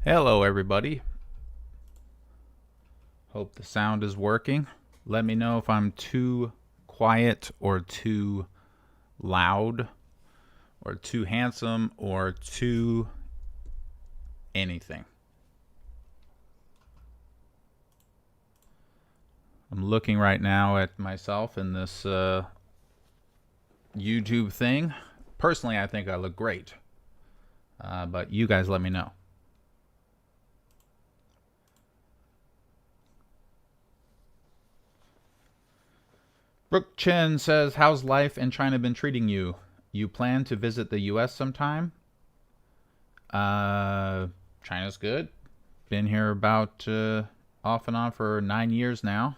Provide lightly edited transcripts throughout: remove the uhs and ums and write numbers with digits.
Hello everybody. Hope the sound is working. Let me know if I'm too quiet or too loud or too handsome or too anything. I'm looking right now at myself in this YouTube thing. Personally, I think I look great. But you guys let me know. Brooke Chen says, how's life in China been treating you? You plan to visit the US sometime? China's good. Been here about off and on for 9 years now.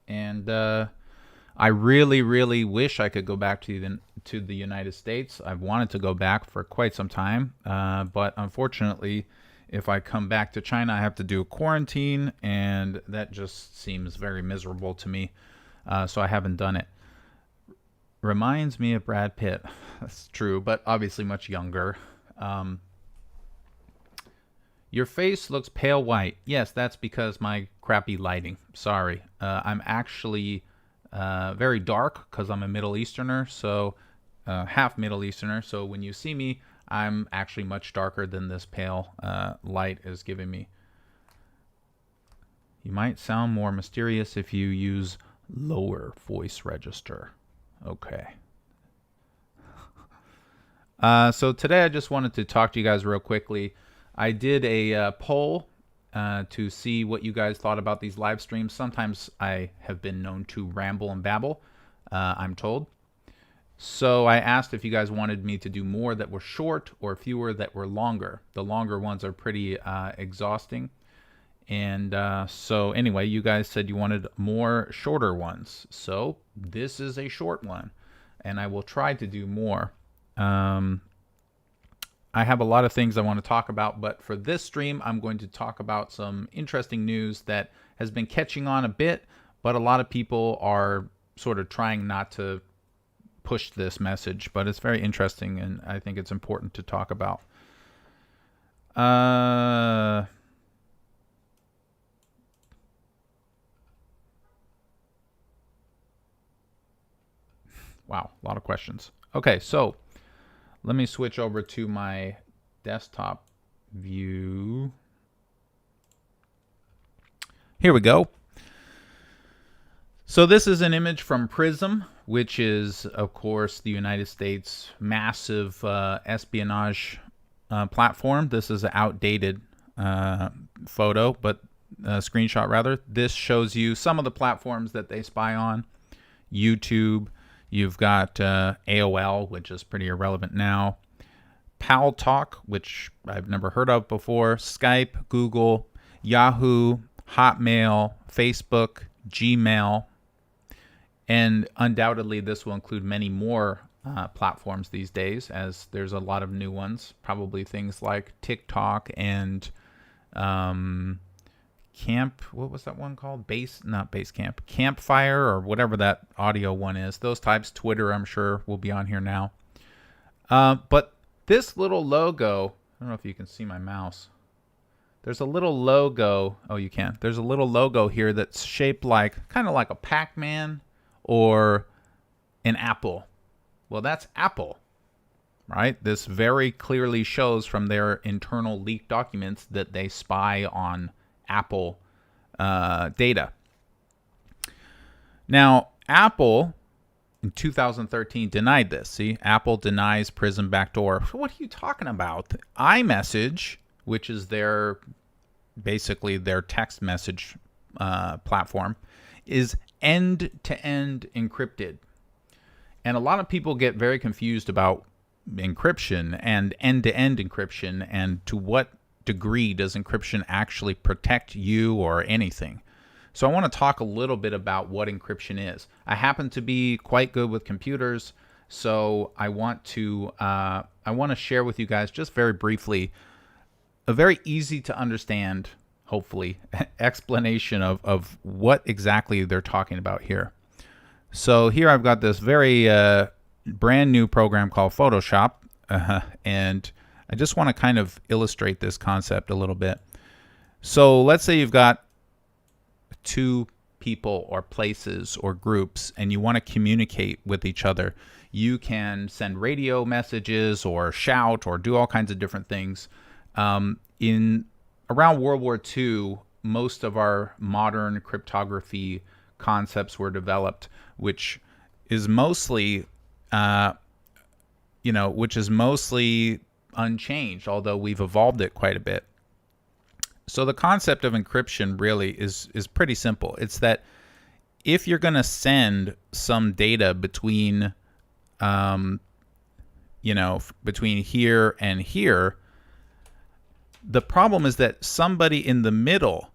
And I really wish I could go back to the United States. I've wanted to go back for quite some time. But unfortunately, if I come back to China, I have to do a quarantine. And that just seems very miserable to me. So I haven't done it. Reminds me of Brad Pitt. That's true, but obviously much younger. Your face looks pale white. Yes, that's because my crappy lighting. Sorry. I'm actually very dark because I'm a Middle Easterner, so half Middle Easterner. So when you see me, I'm actually much darker than this pale light is giving me. You might sound more mysterious if you use lower voice register. Okay. So today I just wanted to talk to you guys real quickly. I did a poll to see what you guys thought about these live streams. Sometimes I have been known to ramble and babble, I'm told. So I asked if you guys wanted me to do more that were short or fewer that were longer. The longer ones are pretty exhausting. And so anyway, you guys said you wanted more shorter ones. So this is a short one. And I will try to do more. I have a lot of things I want to talk about. But for this stream, I'm going to talk about some interesting news that has been catching on a bit. But a lot of people are sort of trying not to push this message. But it's very interesting. And I think it's important to talk about. Wow, a lot of questions. Okay, so let me switch over to my desktop view. Here we go. So this is an image from Prism, which is, of course, the United States' massive espionage platform. This is an outdated photo, but screenshot rather. This shows you some of the platforms that they spy on. YouTube. You've got AOL, which is pretty irrelevant now. Pal Talk, which I've never heard of before. Skype, Google, Yahoo, Hotmail, Facebook, Gmail. And undoubtedly, this will include many more platforms these days, as there's a lot of new ones. Probably things like TikTok and what was that one called? Campfire or whatever that audio one is. Those types. Twitter, I'm sure, will be on here now. But this little logo, I don't know if you can see my mouse. There's a little logo. Oh, you can. There's a little logo here that's shaped like, kind of like a Pac-Man or an apple. Well, that's Apple, right? This very clearly shows from their internal leaked documents that they spy on Apple data. Now, Apple in 2013 denied this. See, Apple denies Prism backdoor. What are you talking about? iMessage, which is basically their text message platform, is end-to-end encrypted. And a lot of people get very confused about encryption and end-to-end encryption and to what degree does encryption actually protect you or anything. So I want to talk a little bit about what encryption is. I happen to be quite good with computers, so I want to share with you guys just very briefly a very easy to understand, hopefully, explanation of what exactly they're talking about here. So here I've got this very brand new program called Photoshop, and I just want to kind of illustrate this concept a little bit. So let's say you've got two people or places or groups and you want to communicate with each other. You can send radio messages or shout or do all kinds of different things. In around World War II, most of our modern cryptography concepts were developed, which is mostly unchanged, although we've evolved it quite a bit. So the concept of encryption really is pretty simple. It's that if you're going to send some data between between here and here, the problem is that somebody in the middle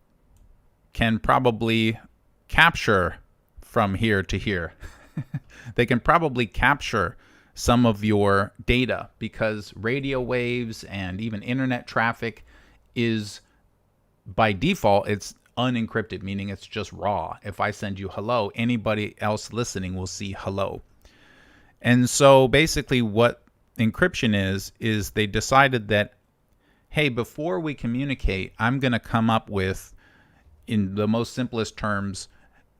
can probably capture from here to here. They can probably capture some of your data because radio waves and even internet traffic is, by default, it's unencrypted, meaning it's just raw. If I send you hello, anybody else listening will see hello. And so basically what encryption is they decided that, hey, before we communicate, I'm going to come up with, in the most simplest terms,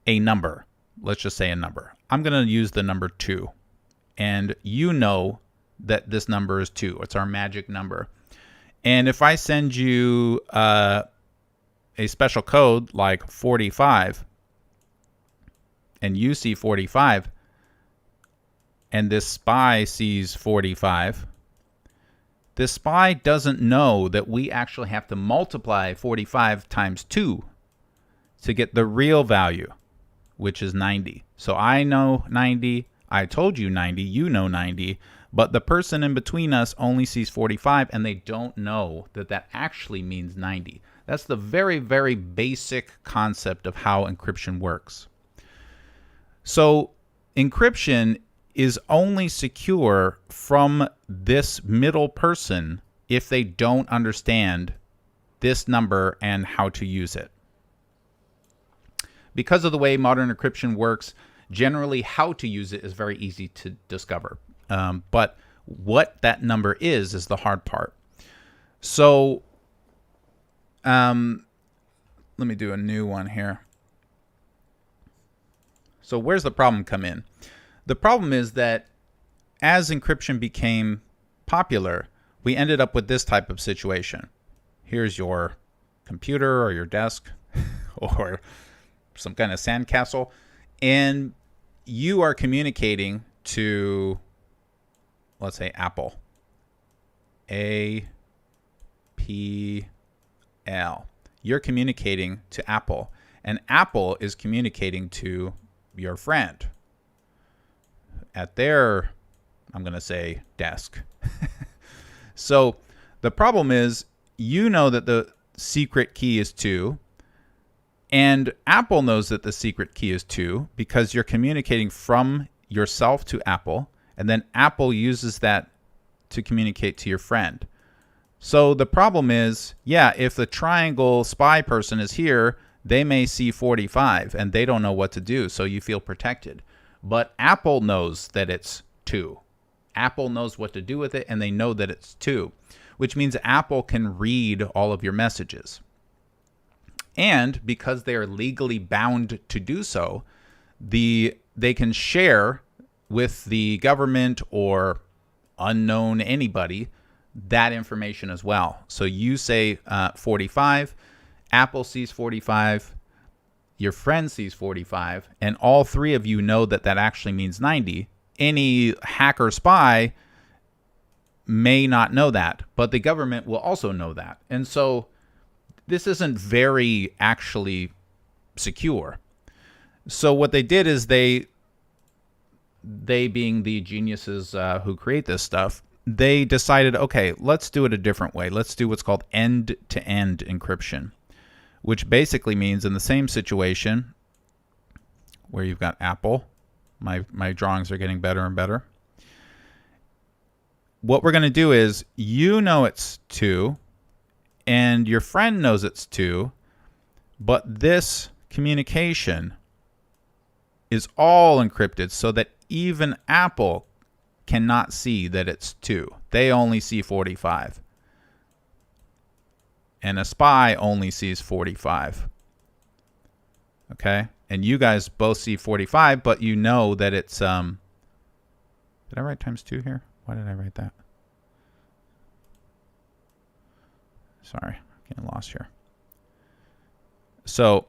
a number. Let's just say a number. I'm going to use the number 2. And you know that this number is 2. It's our magic number. And if I send you a special code like 45, and you see 45, and this spy sees 45, this spy doesn't know that we actually have to multiply 45 times 2 to get the real value, which is 90. So I know 90, I told you 90, you know 90, but the person in between us only sees 45 and they don't know that that actually means 90. That's the very, very basic concept of how encryption works. So encryption is only secure from this middle person if they don't understand this number and how to use it. Because of the way modern encryption works, generally how to use it is very easy to discover. But what that number is the hard part. So let me do a new one here. So where's the problem come in? The problem is that as encryption became popular, we ended up with this type of situation. Here's your computer or your desk or some kind of sandcastle, and you are communicating to, let's say, Apple. A-P-L. You're communicating to Apple, and Apple is communicating to your friend at their, I'm going to say, desk. So the problem is, you know that the secret key is 2, and Apple knows that the secret key is 2 because you're communicating from yourself to Apple, and then Apple uses that to communicate to your friend. So the problem is, yeah, if the triangle spy person is here, they may see 45 and they don't know what to do, so you feel protected. But Apple knows that it's 2. Apple knows what to do with it, and they know that it's 2, which means Apple can read all of your messages. And because they are legally bound to do so, they can share with the government or unknown anybody that information as well. So you say 45, Apple sees 45, your friend sees 45, and all three of you know that that actually means 90. Any hacker spy may not know that, but the government will also know that. And so this isn't very actually secure. So what they did is they being the geniuses who create this stuff, they decided, okay, let's do it a different way. Let's do what's called end-to-end encryption, which basically means in the same situation where you've got Apple, my drawings are getting better and better. What we're going to do is, you know it's 2, and your friend knows it's 2, but this communication is all encrypted so that even Apple cannot see that it's 2. They only see 45. and a spy only sees 45. Okay, and you guys both see 45, but you know that it's did I write times 2 here? Why did I write that? Sorry, I'm getting lost here. So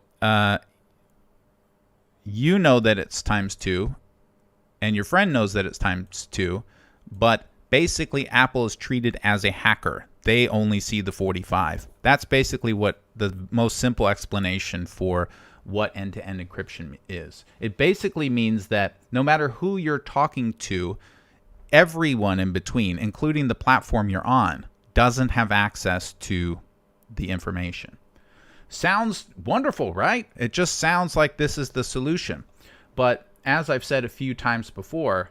you know that it's times 2, and your friend knows that it's times 2, but basically Apple is treated as a hacker. They only see the 45. That's basically what the most simple explanation for what end-to-end encryption is. It basically means that no matter who you're talking to, everyone in between, including the platform you're on, doesn't have access to the information. Sounds wonderful, right? It just sounds like this is the solution. But as I've said a few times before,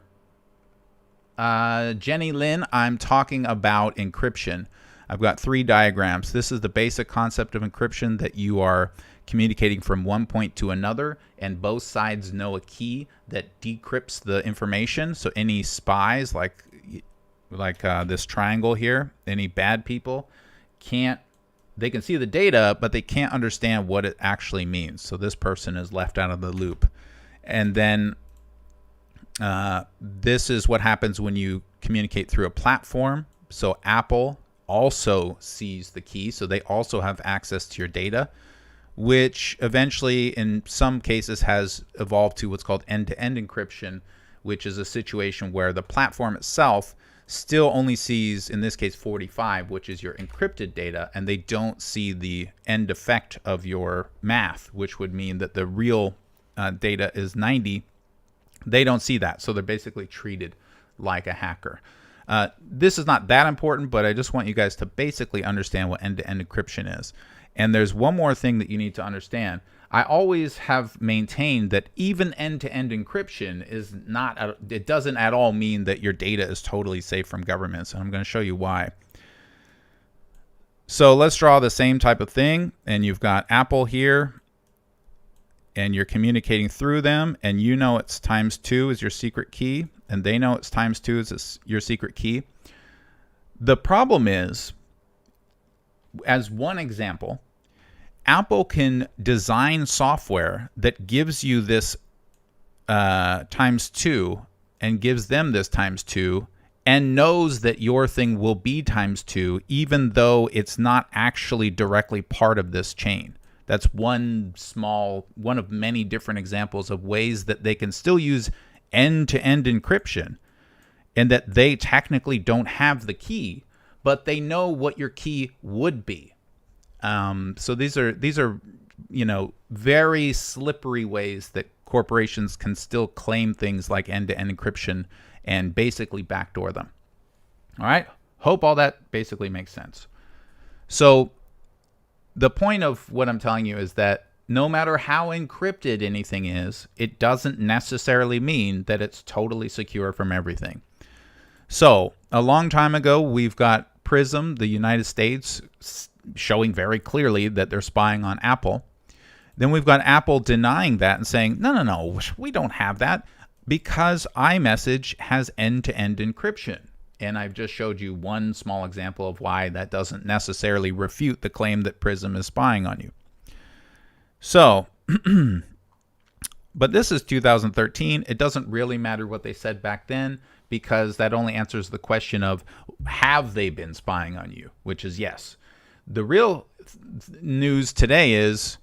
Jenny Lin, I'm talking about encryption. I've got 3 diagrams. This is the basic concept of encryption, that you are communicating from one point to another, and both sides know a key that decrypts the information. So any spies, like this triangle here, any bad people, they can see the data, but they can't understand what it actually means. So this person is left out of the loop. And then this is what happens when you communicate through a platform. So Apple also sees the key, so they also have access to your data, which eventually in some cases has evolved to what's called end-to-end encryption, which is a situation where the platform itself still only sees, in this case, 45, which is your encrypted data, and they don't see the end effect of your math, which would mean that the real data is 90. They don't see that, so they're basically treated like a hacker. This is not that important, but I just want you guys to basically understand what end-to-end encryption is. And there's one more thing that you need to understand. I always have maintained that even end-to-end encryption is not, it doesn't at all mean that your data is totally safe from governments, and I'm going to show you why. So let's draw the same type of thing, and you've got Apple here, and you're communicating through them, and you know it's times 2 is your secret key, and they know it's times 2 is your secret key. The problem is, as one example, Apple can design software that gives you this times 2 and gives them this times 2 and knows that your thing will be times 2 even though it's not actually directly part of this chain. That's one of many different examples of ways that they can still use end-to-end encryption, and that they technically don't have the key, but they know what your key would be. So these are very slippery ways that corporations can still claim things like end-to-end encryption and basically backdoor them. All right, hope all that basically makes sense. So the point of what I'm telling you is that no matter how encrypted anything is, it doesn't necessarily mean that it's totally secure from everything. So a long time ago, we've got PRISM, the United States, showing very clearly that they're spying on Apple. Then we've got Apple denying that and saying, no, we don't have that, because iMessage has end-to-end encryption. And I've just showed you one small example of why that doesn't necessarily refute the claim that PRISM is spying on you. So, but this is 2013. It doesn't really matter what they said back then, because that only answers the question of, have they been spying on you? Which is yes. The real news today is,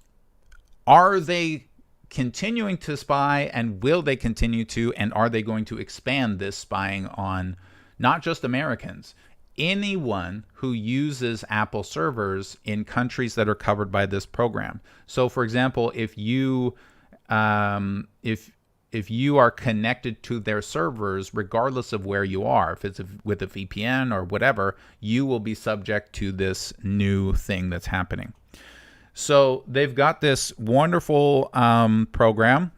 are they continuing to spy, and will they continue to, and are they going to expand this spying on not just Americans, anyone who uses Apple servers in countries that are covered by this program? So for example, if you are connected to their servers, regardless of where you are, if it's with a VPN or whatever, you will be subject to this new thing that's happening. So they've got this wonderful program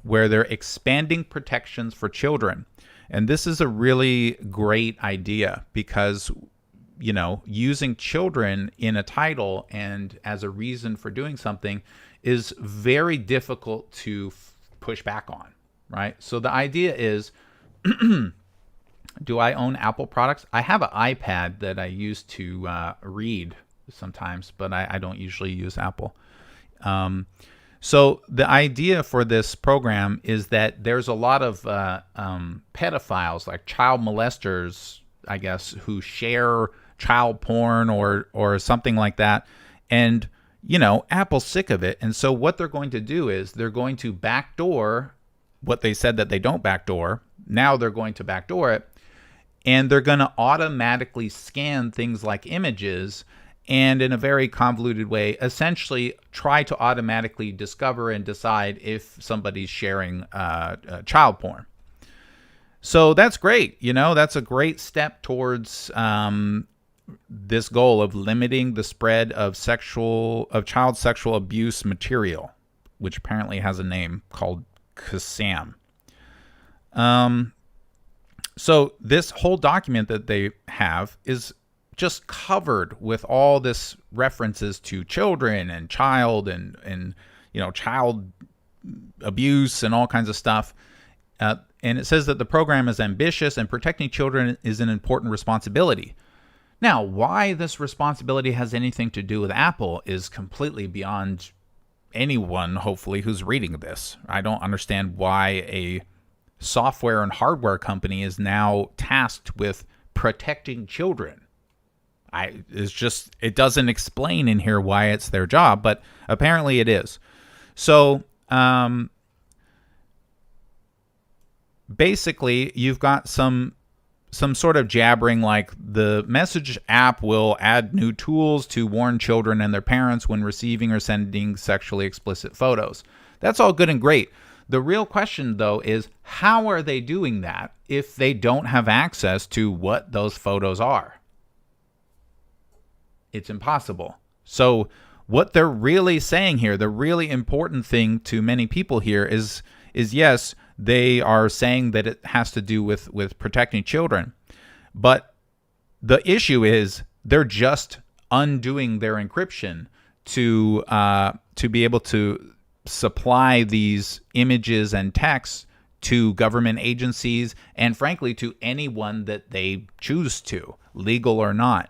where they're expanding protections for children. And this is a really great idea, because, using children in a title and as a reason for doing something is very difficult to push back on, right? So the idea is, do I own Apple products? I have an iPad that I use to read sometimes, but I don't usually use Apple. So the idea for this program is that there's a lot of pedophiles, like child molesters, I guess, who share child porn or something like that. And, Apple's sick of it. And so what they're going to do is they're going to backdoor what they said that they don't backdoor. Now they're going to backdoor it. And they're going to automatically scan things like images and in a very convoluted way, essentially try to automatically discover and decide if somebody's sharing child porn. So that's great. That's a great step towards this goal of limiting the spread of child sexual abuse material, which apparently has a name called CSAM. So this whole document that they have is just covered with all this references to children and child and child abuse and all kinds of stuff. And it says that the program is ambitious and protecting children is an important responsibility. Now, why this responsibility has anything to do with Apple is completely beyond anyone, hopefully, who's reading this. I don't understand why a software and hardware company is now tasked with protecting children. It doesn't explain in here why it's their job, but apparently it is. So basically, you've got some sort of jabbering, like the Message app will add new tools to warn children and their parents when receiving or sending sexually explicit photos. That's all good and great. The real question, though, is how are they doing that if they don't have access to what those photos are? It's impossible. So what they're really saying here, the really important thing to many people here is yes, they are saying that it has to do with protecting children. But the issue is they're just undoing their encryption to be able to supply these images and texts to government agencies and, frankly, to anyone that they choose to, legal or not.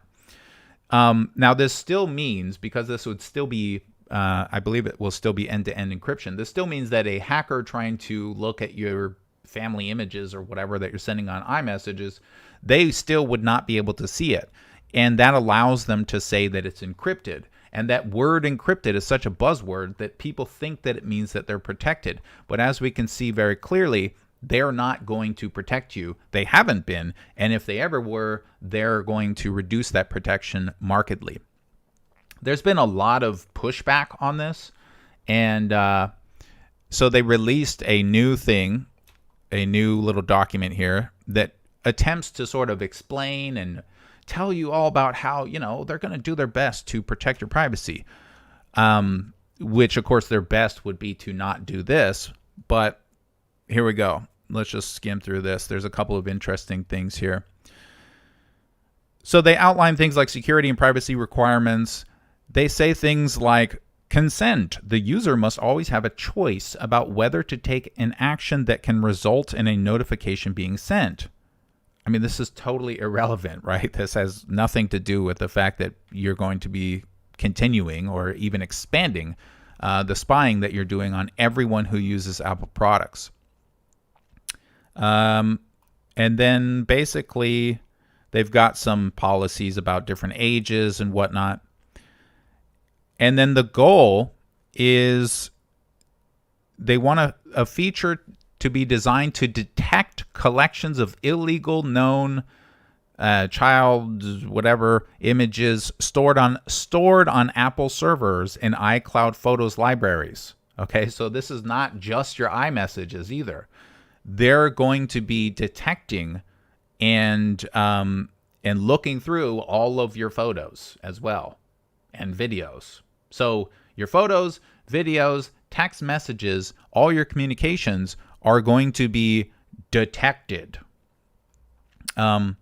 Now, this still means, because this would still be, I believe it will still be end-to-end encryption, this still means that a hacker trying to look at your family images or whatever that you're sending on iMessages, they still would not be able to see it. And that allows them to say that it's encrypted. And that word encrypted is such a buzzword that people think that it means that they're protected. But as we can see very clearly, they're not going to protect you. They haven't been. And if they ever were, they're going to reduce that protection markedly. There's been a lot of pushback on this. And so they released a new thing, a new little document here that attempts to sort of explain and tell you all about how, they're going to do their best to protect your privacy. Which, of course, their best would be to not do this. But here we go. Let's just skim through this. There's a couple of interesting things here. So they outline things like security and privacy requirements. They say things like consent. The user must always have a choice about whether to take an action that can result in a notification being sent. I mean, this is totally irrelevant, right? This has nothing to do with the fact that you're going to be continuing or even expanding the spying that you're doing on everyone who uses Apple products. And then basically they've got some policies about different ages and whatnot. And then the goal is they want a feature to be designed to detect collections of illegal known child whatever images stored on Apple servers in iCloud Photos libraries. Okay, so this is not just your iMessages either. They're going to be detecting and looking through all of your photos as well and videos. So your photos, videos, text messages, all your communications are going to be detected. But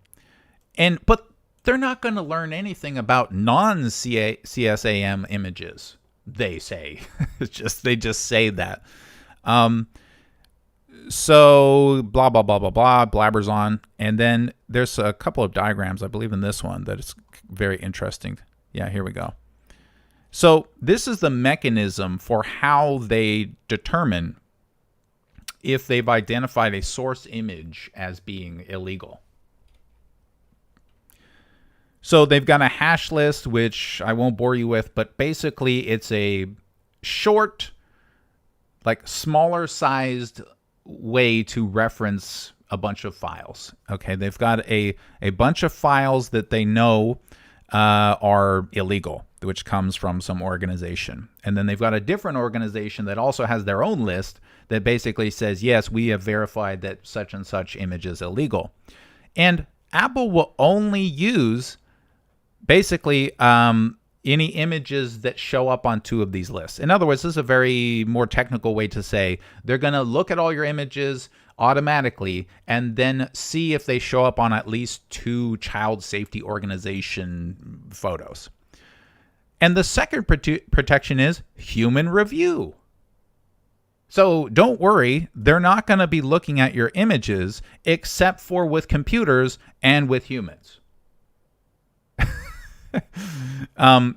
they're not going to learn anything about non-CSAM images, they say. They just say that. So blah, blah, blah, blah, blah, blabbers on. And then there's a couple of diagrams, I believe in this one, that is very interesting. Yeah, here we go. So this is the mechanism for how they determine if they've identified a source image as being illegal. So they've got a hash list, which I won't bore you with, but basically it's a short, like smaller sized way to reference a bunch of files. Okay, they've got a bunch of files that they know are illegal, which comes from some organization. And then they've got a different organization that also has their own list that basically says, yes, we have verified that such and such image is illegal. And Apple will only use basically any images that show up on two of these lists. In other words, this is a very more technical way to say they're going to look at all your images automatically and then see if they show up on at least two child safety organization photos. And the second protection is human review. So don't worry, they're not going to be looking at your images except for with computers and with humans.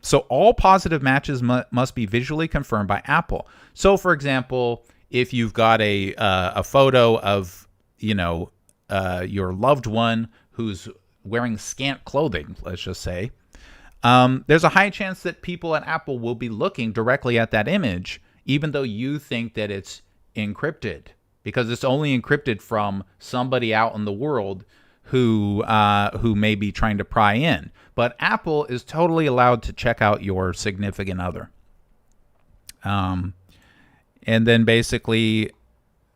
So all positive matches must be visually confirmed by Apple. So, for example, if you've got a photo of, your loved one who's wearing scant clothing, let's just say, there's a high chance that people at Apple will be looking directly at that image, even though you think that it's encrypted, because it's only encrypted from somebody out in the world who may be trying to pry in. But Apple is totally allowed to check out your significant other. And then basically,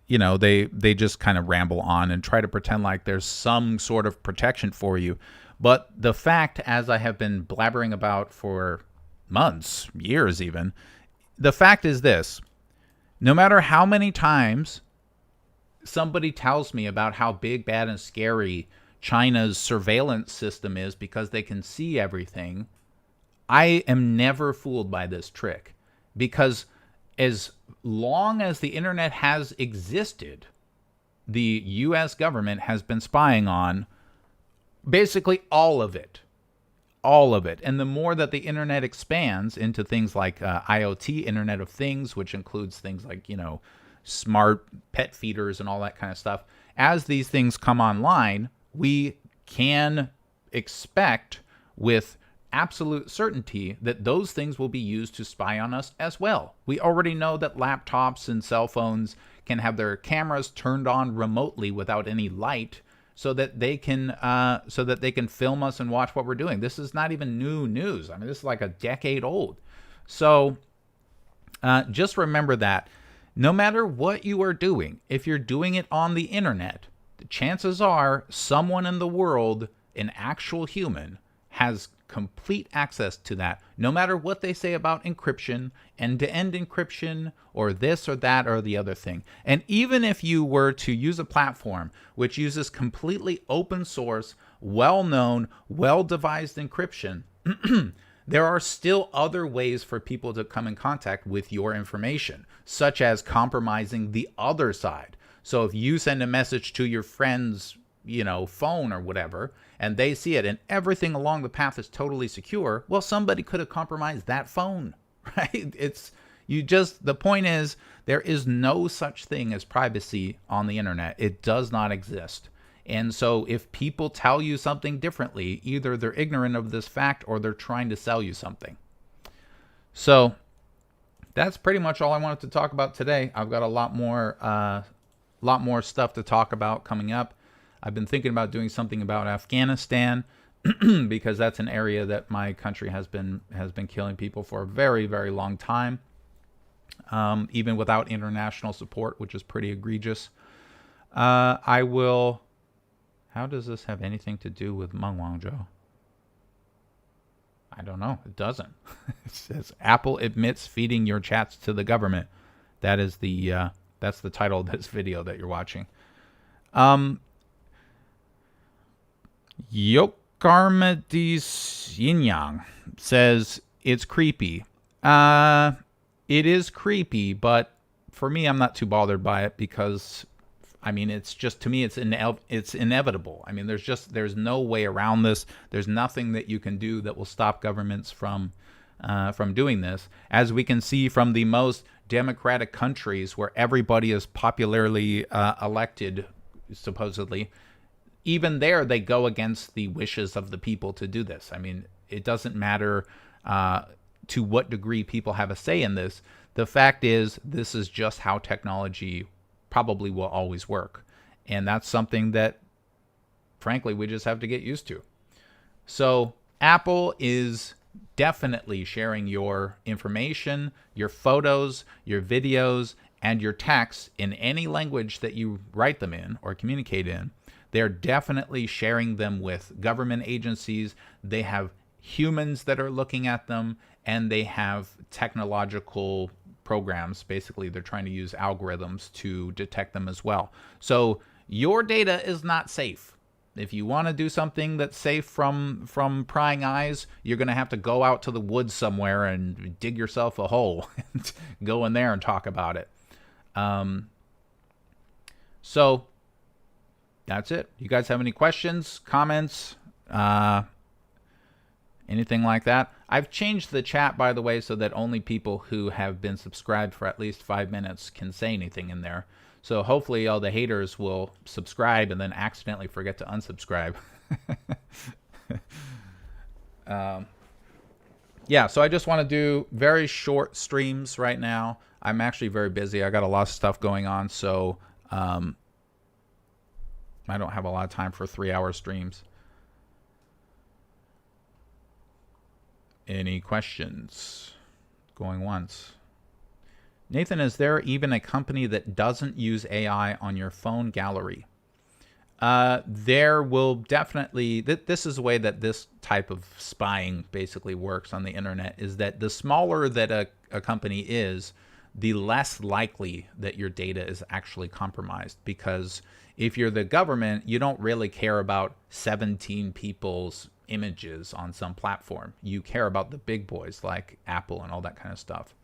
they just kind of ramble on and try to pretend like there's some sort of protection for you. But the fact, as I have been blabbering about for months, years even, the fact is this: no matter how many times somebody tells me about how big, bad, and scary China's surveillance system is because they can see everything, I am never fooled by this trick. Because as long as the internet has existed, the U.S. government has been spying on basically all of it. All of it. And the more that the internet expands into things like IoT, Internet of Things, which includes things like, smart pet feeders and all that kind of stuff, as these things come online, we can expect with absolute certainty that those things will be used to spy on us as well. We already know that laptops and cell phones can have their cameras turned on remotely without any light, so that they can film us and watch what we're doing. This is not even new news. I mean, this is like a decade old. So just remember that no matter what you are doing, if you're doing it on the internet, the chances are someone in the world, an actual human, has complete access to that, no matter what they say about encryption, end-to-end encryption, or this or that or the other thing. And even if you were to use a platform which uses completely open source, well-known, well-devised encryption, there are still other ways for people to come in contact with your information, such as compromising the other side. So if you send a message to your friend's, phone or whatever, and they see it and everything along the path is totally secure, well, somebody could have compromised that phone, right? The point is, there is no such thing as privacy on the internet. It does not exist. And so if people tell you something differently, either they're ignorant of this fact or they're trying to sell you something. So that's pretty much all I wanted to talk about today. I've got a lot more stuff to talk about coming up. I've been thinking about doing something about Afghanistan because that's an area that my country has been killing people for a very, very long time, even without international support, which is pretty egregious. How does this have anything to do with Meng Wanzhou? I don't know. It doesn't. It says Apple admits feeding your chats to the government. That's the title of this video that you're watching. Yokarmadis Yinyang says it's creepy. It is creepy, but for me, I'm not too bothered by it because I mean, it's just, to me, it's inevitable. I mean, there's no way around this. There's nothing that you can do that will stop governments from doing this. As we can see from the most democratic countries where everybody is popularly elected, supposedly, even there they go against the wishes of the people to do this. I mean, it doesn't matter to what degree people have a say in this. The fact is, this is just how technology probably will always work. And that's something that, frankly, we just have to get used to. So Apple is definitely sharing your information, your photos, your videos, and your texts in any language that you write them in or communicate in. They're definitely sharing them with government agencies. They have humans that are looking at them, and they have technological programs. Basically, they're trying to use algorithms to detect them as well. So your data is not safe. If you want to do something that's safe from prying eyes, you're going to have to go out to the woods somewhere and dig yourself a hole and go in there and talk about it. So that's it. You guys have any questions, comments, anything like that? I've changed the chat, by the way, so that only people who have been subscribed for at least 5 minutes can say anything in there. So hopefully all the haters will subscribe and then accidentally forget to unsubscribe. Yeah, so I just want to do very short streams right now. I'm actually very busy. I got a lot of stuff going on, so I don't have a lot of time for 3-hour streams. Any questions? Going once. Nathan, is there even a company that doesn't use AI on your phone gallery? There will definitely, this is the way that this type of spying basically works on the internet, is that the smaller that a company is, the less likely that your data is actually compromised. Because if you're the government, you don't really care about 17 people's images on some platform. You care about the big boys like Apple and all that kind of stuff.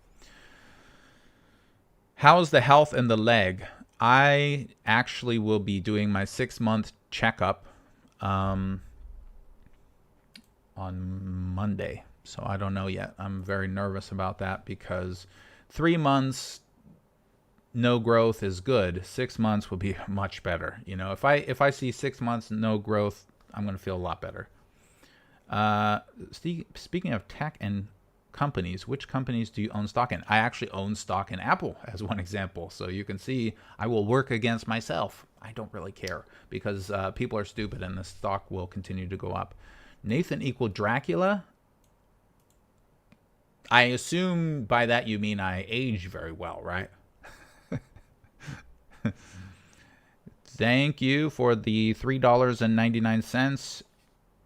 How's the health in the leg? I actually will be doing my 6-month checkup on Monday. So I don't know yet. I'm very nervous about that because 3 months no growth is good. 6 months will be much better. You know, if I see 6 months no growth, I'm going to feel a lot better. Speaking of tech and companies, which companies do you own stock in? I actually own stock in Apple as one example. So you can see I will work against myself. I don't really care because people are stupid and the stock will continue to go up. Nathan equal Dracula? I assume by that you mean I age very well, right? Thank you for the $3.99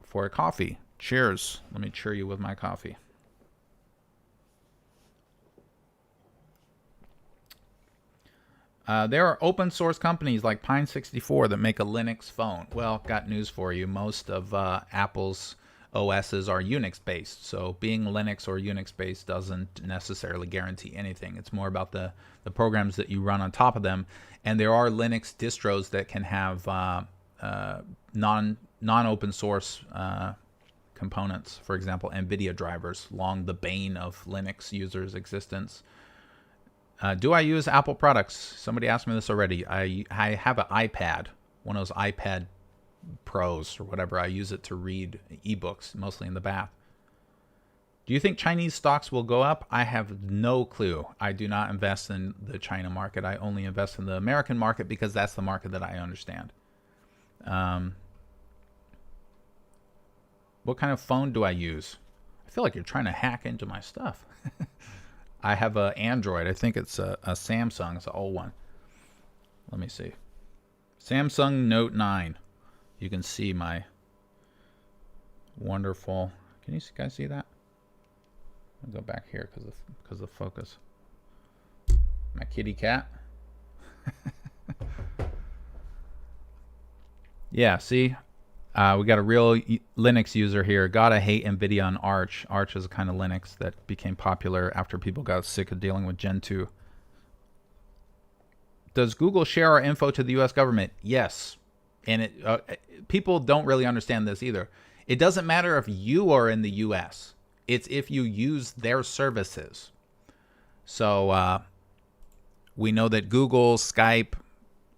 for a coffee. Cheers. Let me cheer you with my coffee. There are open source companies like Pine64 that make a Linux phone. Well, got news for you. Most of Apple's OSs are Unix based. So being Linux or Unix based doesn't necessarily guarantee anything. It's more about the programs that you run on top of them. And there are Linux distros that can have non-open source components. For example, NVIDIA drivers, long the bane of Linux users' existence. Do I use Apple products? Somebody asked me this already. I have an iPad, one of those iPad Pros or whatever. I use it to read ebooks, mostly in the bath. Do you think Chinese stocks will go up? I have no clue. I do not invest in the China market. I only invest in the American market because that's the market that I understand. What kind of phone do I use? I feel like you're trying to hack into my stuff. I have an Android. I think it's a Samsung. It's an old one. Let me see. Samsung Note 9. You can see my wonderful... Can you guys see that? I'll go back here because of focus. My kitty cat. Yeah, see? We got a real Linux user here. Gotta hate NVIDIA on Arch. Arch is a kind of Linux that became popular after people got sick of dealing with Gen 2. Does Google share our info to the U.S. government? Yes. And people don't really understand this either. It doesn't matter if you are in the U.S. It's if you use their services. So we know that Google, Skype,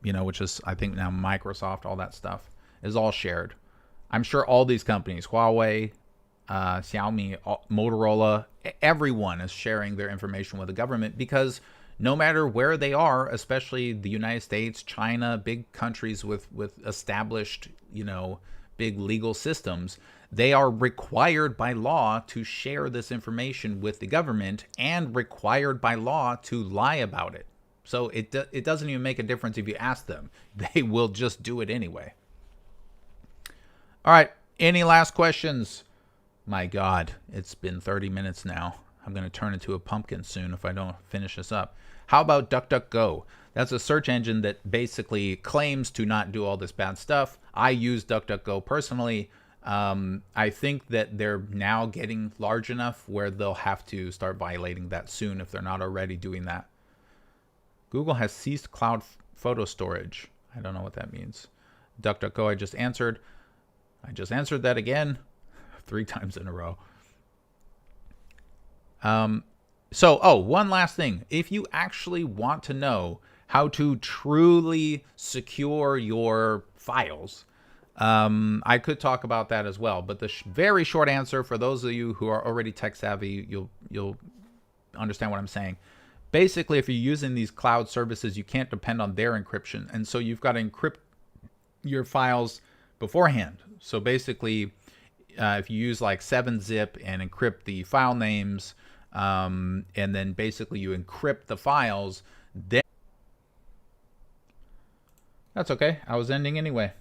which is, I think now Microsoft, all that stuff is all shared. I'm sure all these companies, Huawei, Xiaomi, Motorola, everyone is sharing their information with the government, because no matter where they are, especially the United States, China, big countries with established, big legal systems, they are required by law to share this information with the government, and required by law to lie about it. So it doesn't even make a difference if you ask them. They will just do it anyway. All right. Any last questions? My God, it's been 30 minutes now. I'm going to turn into a pumpkin soon if I don't finish this up. How about DuckDuckGo? That's a search engine that basically claims to not do all this bad stuff. I use DuckDuckGo personally. I think that they're now getting large enough where they'll have to start violating that soon if they're not already doing that. Google has ceased cloud photo storage. I don't know what that means. DuckDuckGo, I just answered. I just answered that again 3 times in a row. One last thing. If you actually want to know how to truly secure your files, I could talk about that as well. But the very short answer, for those of you who are already tech savvy, you'll understand what I'm saying. Basically, if you're using these cloud services, you can't depend on their encryption. And so you've got to encrypt your files beforehand. So basically, if you use like 7-zip and encrypt the file names, and then basically you encrypt the files, then that's okay. I was ending anyway.